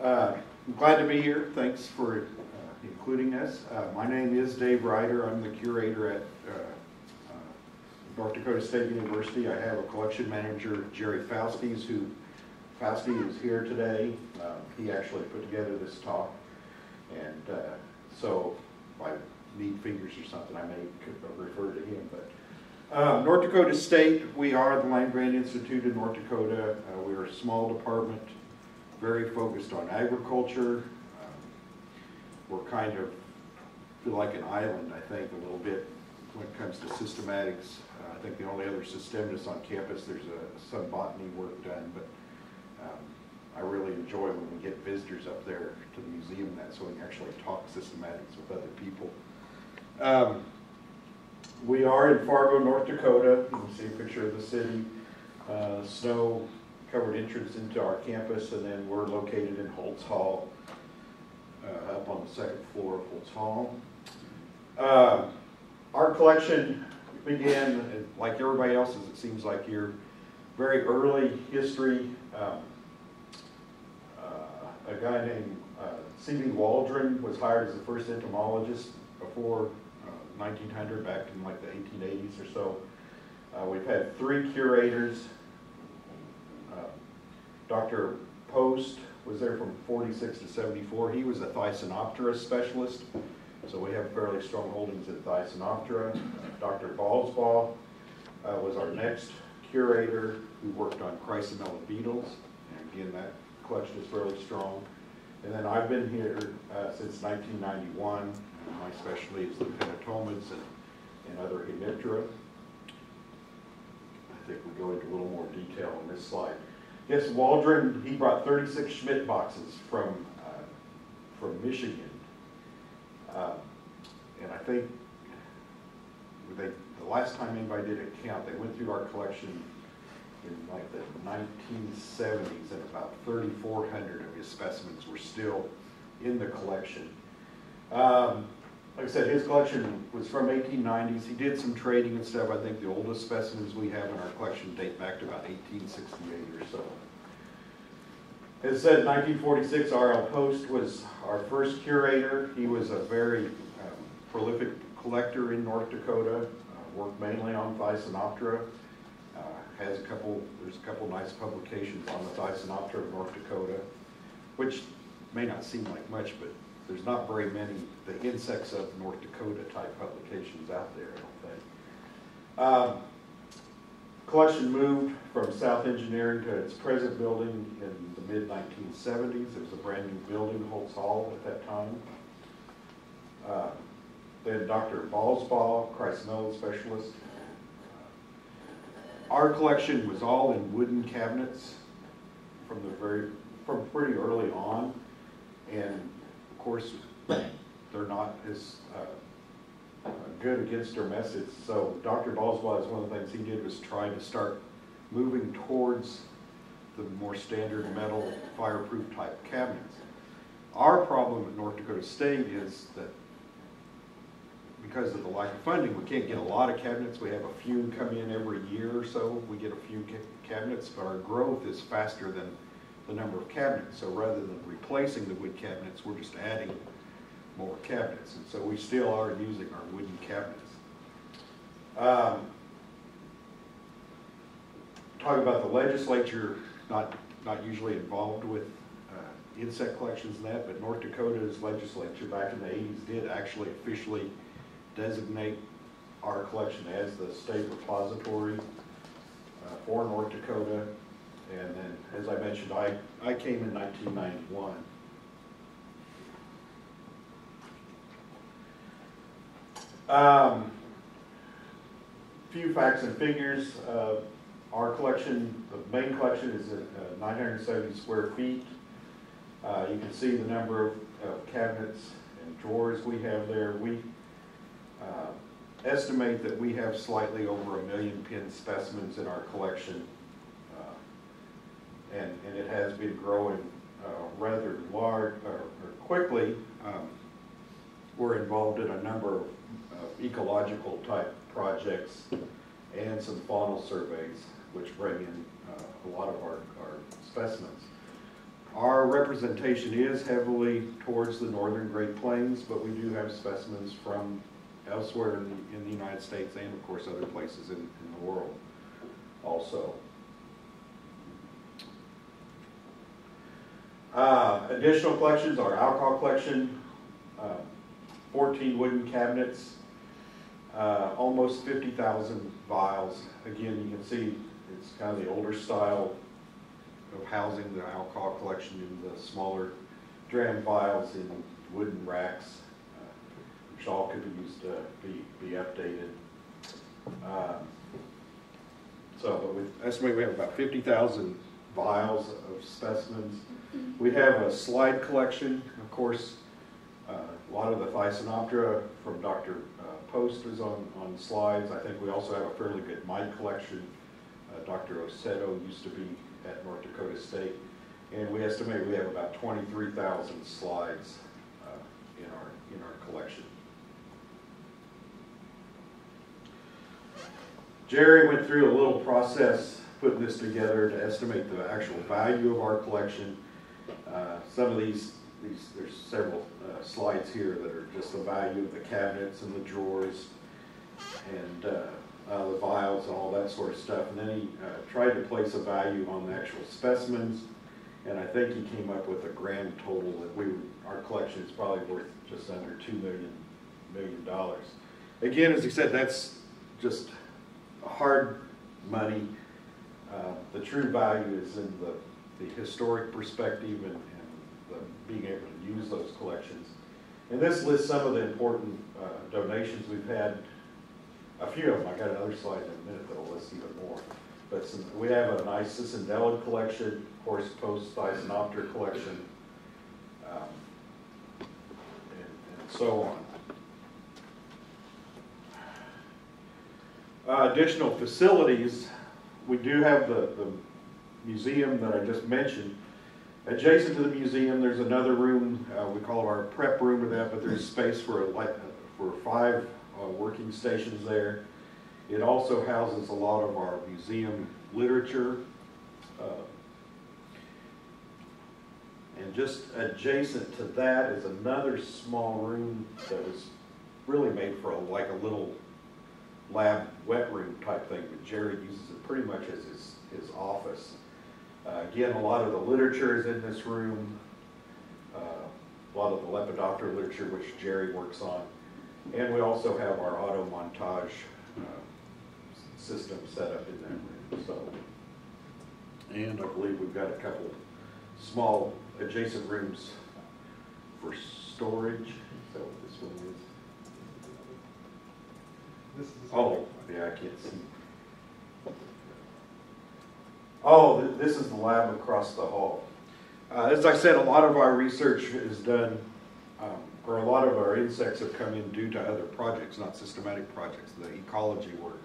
I'm glad to be here. Thanks for including us. My name is Dave Ryder. I'm the curator at North Dakota State University. I have a collection manager, Jerry Fausti, who is here today. He actually put together this talk, and so if I need fingers or something, I may refer to him. But North Dakota State, we are the Land Grant Institute in North Dakota. We're a small department, very focused on agriculture. We're kind of feel like an island, I think, a little bit when it comes to systematics. I think the only other systematists on campus, there's some botany work done, but I really enjoy when we get visitors up there to the museum and that, so we can actually talk systematics with other people. We are in Fargo, North Dakota. You can see a picture of the city, snow-covered entrance into our campus, and then we're located in Holtz Hall, up on the second floor of Holtz Hall. Our collection began, like everybody else's, it seems like here, very early history. A guy named C.B. Waldron was hired as the first entomologist before 1900, back in like the 1880s or so. We've had 3 curators. Dr. Post was there from 46 to 74. He was a Thysanoptera specialist, so we have fairly strong holdings in Thysanoptera. Dr. Balsbaugh was our next curator, who worked on Chrysomela beetles, and again, that collection is fairly strong. And then I've been here since 1991. My specialty is the penatomids and other hemiptera. I think we go into a little more detail on this slide. Yes, Waldron, he brought 36 Schmidt boxes from Michigan. And I think the last time anybody did a count, they went through our collection in like the 1970s, and about 3,400 of his specimens were still in the collection. Like I said, his collection was from 1890s. He did some trading and stuff. I think the oldest specimens we have in our collection date back to about 1868 or so. As I said, in 1946, R.L. Post was our first curator. He was a very prolific collector in North Dakota, worked mainly on Thysanoptera. There's a couple nice publications on the Thysanoptera of North Dakota, which may not seem like much, but there's not very many, the insects of North Dakota type publications out there, I don't think. Collection moved from South Engineering to its present building in the mid-1970s. It was a brand new building, Holtz Hall, at that time. Then Dr. Balsbaugh, Chrysomela specialist. Our collection was all in wooden cabinets from pretty early on, and of course they're not as good against their methods. So Dr. Balsbaugh, one of the things he did was try to start moving towards the more standard metal fireproof type cabinets. Our problem at North Dakota State is that because of the lack of funding, we can't get a lot of cabinets. We have a few come in every year or so. We get a few cabinets, but our growth is faster than the number of cabinets. So rather than replacing the wood cabinets, we're just adding more cabinets. And so we still are using our wooden cabinets. Talking about the legislature, not usually involved with insect collections and that, but North Dakota's legislature back in the 80s did actually officially designate our collection as the state repository for North Dakota. And then, as I mentioned, I came in 1991. Few facts and figures. Our collection, the main collection, is at 970 square feet. You can see the number of cabinets and drawers we have there. We estimate that we have slightly over 1 million pin specimens in our collection, and it has been growing rather large or quickly. We're involved in a number of ecological type projects and some faunal surveys, which bring in a lot of our specimens. Our representation is heavily towards the northern Great Plains, but we do have specimens from elsewhere in the United States and, of course, other places in the world also. Additional collections, our alcohol collection, 14 wooden cabinets, almost 50,000 vials. Again, you can see it's kind of the older style of housing the alcohol collection in the smaller dram vials in wooden racks, which all could be used to be updated. But we estimate we have about 50,000 vials of specimens. We have a slide collection, of course. A lot of the Thysanoptera from Dr. Post is on slides. I think we also have a fairly good mite collection. Dr. Oseto used to be at North Dakota State, and we estimate we have about 23,000 slides in our collection. Jerry went through a little process putting this together to estimate the actual value of our collection. Some of these there's several slides here that are just the value of the cabinets and the drawers and the vials and all that sort of stuff. And then he tried to place a value on the actual specimens, and I think he came up with a grand total that our collection is probably worth just under $2 million. Again, as he said, that's just hard money. The true value is in the historic perspective and being able to use those collections. And this lists some of the important donations we've had. A few of them, I got another slide in a minute that will list even more. But we have a nice cicindelid collection, of course, post-Thysanoptera collection, and so on. Additional facilities, we do have the museum that I just mentioned. Adjacent to the museum, there's another room, we call it our prep room or that, but there's space for 5 working stations there. It also houses a lot of our museum literature. And just adjacent to that is another small room that was really made for like a little lab wet room type thing, but Jerry uses it pretty much as his office. Again, a lot of the literature is in this room, a lot of the Lepidoptera literature which Jerry works on, and we also have our auto montage system set up in that room. So, and I believe we've got a couple small adjacent rooms for storage. Is that what this one is? This is Oh, yeah, I can't see. Oh, this is the lab across the hall. As I said, a lot of our research is done, or a lot of our insects have come in due to other projects, not systematic projects, the ecology work.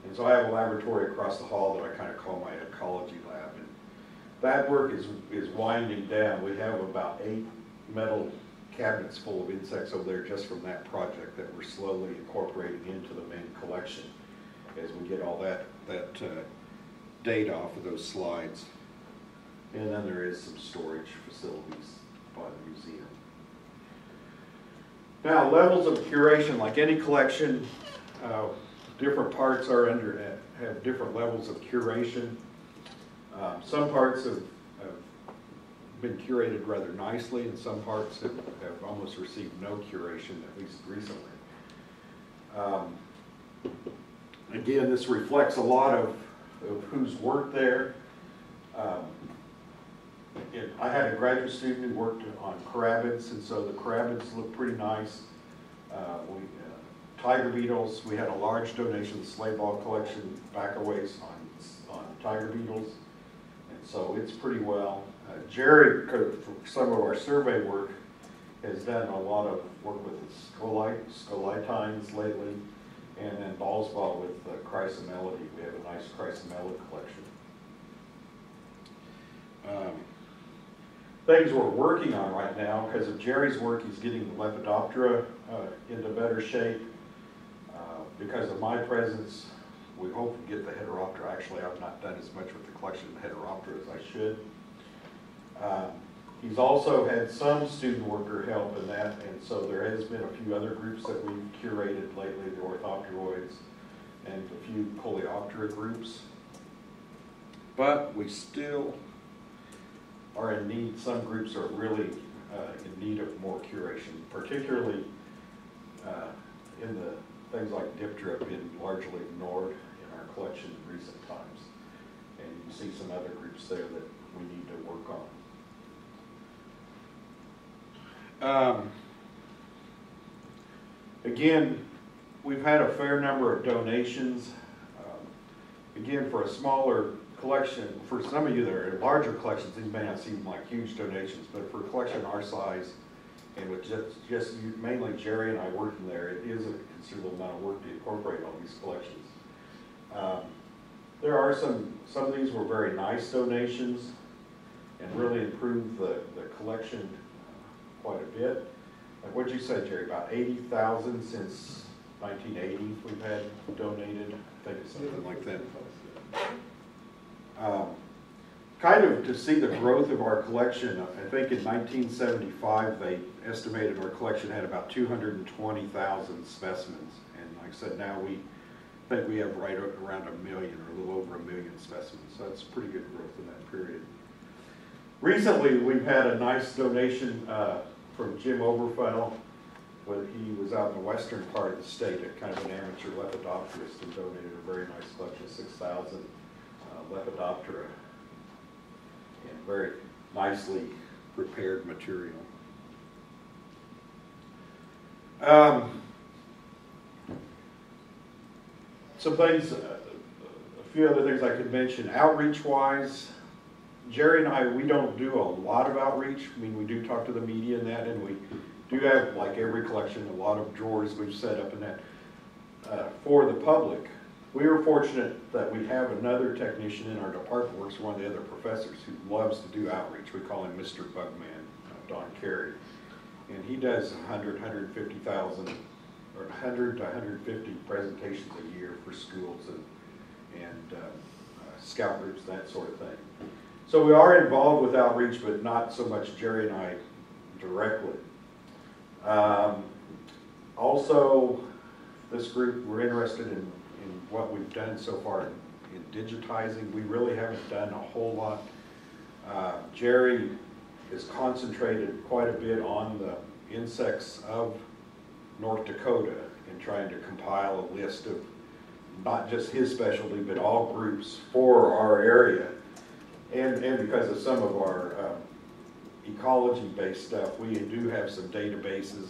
And so I have a laboratory across the hall that I kind of call my ecology lab. And that work is winding down. We have about 8 metal cabinets full of insects over there just from that project that we're slowly incorporating into the main collection as we get all that data off of those slides. And then there is some storage facilities by the museum. Now, levels of curation, like any collection, different parts have different levels of curation. Some parts have been curated rather nicely, and some parts have almost received no curation, at least recently. Again, this reflects a lot of who's worked there. I had a graduate student who worked on carabids, and so the carabids look pretty nice. Tiger beetles, we had a large donation, the slave ball collection back a ways on tiger beetles, and so it's pretty well. Jerry, for some of our survey work, has done a lot of work with scolitines lately, and then Ballsball with chrysomelody. We have a nice chrysomelid collection. Things we're working on right now, because of Jerry's work, he's getting the Lepidoptera into better shape. Because of my presence, we hope to get the Heteroptera. Actually, I've not done as much with the collection of Heteroptera as I should. He's also had some student worker help in that, and so there has been a few other groups that we've curated lately, the orthopteroids and a few coleoptera groups. But we still are in need, some groups are really in need of more curation, particularly in the things like Diptera have been largely ignored in our collection in recent times. And you see some other groups there that we need to work on. Again, we've had a fair number of donations. Again, for a smaller collection, for some of you that are in larger collections, these may not seem like huge donations, but for a collection our size, and with just mainly Jerry and I working there, it is a considerable amount of work to incorporate all these collections. There are some of these were very nice donations and really improved the collection quite a bit. Like what'd you say, Jerry, about 80,000 since 1980 we've had donated, I think it's something like that. Kind of to see the growth of our collection, I think in 1975 they estimated our collection had about 220,000 specimens, and like I said, now we think we have right around 1 million or a little over 1 million specimens, so that's pretty good growth in that period. Recently we've had a nice donation from Jim Oberfell. When he was out in the western part of the state, a kind of an amateur lepidopterist, and donated a very nice collection of 6,000 Lepidoptera, and very nicely prepared material. Some things, a few other things I could mention. Outreach-wise, Jerry and I, we don't do a lot of outreach. I mean, we do talk to the media and that, and we do have, like every collection, a lot of drawers we've set up in that for the public. We were fortunate that we have another technician in our department, works for one of the other professors, who loves to do outreach. We call him Mr. Bugman, Don Carey. And he does 150,000, or 100 to 150 presentations a year for schools and scout groups, that sort of thing. So we are involved with outreach, but not so much Jerry and I directly. Also, this group, we're interested in what we've done so far in digitizing. We really haven't done a whole lot. Jerry is concentrated quite a bit on the insects of North Dakota and trying to compile a list of not just his specialty, but all groups for our area. And because of some of our ecology-based stuff, we do have some databases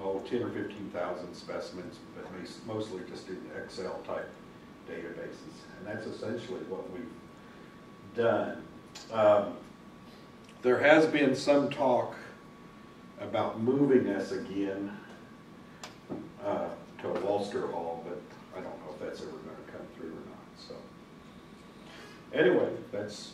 of 10 or 15,000 specimens, but mostly just in Excel type databases. And that's essentially what we've done. There has been some talk about moving us again to Walster Hall, but I don't know if that's ever going to come through or not. So anyway, that's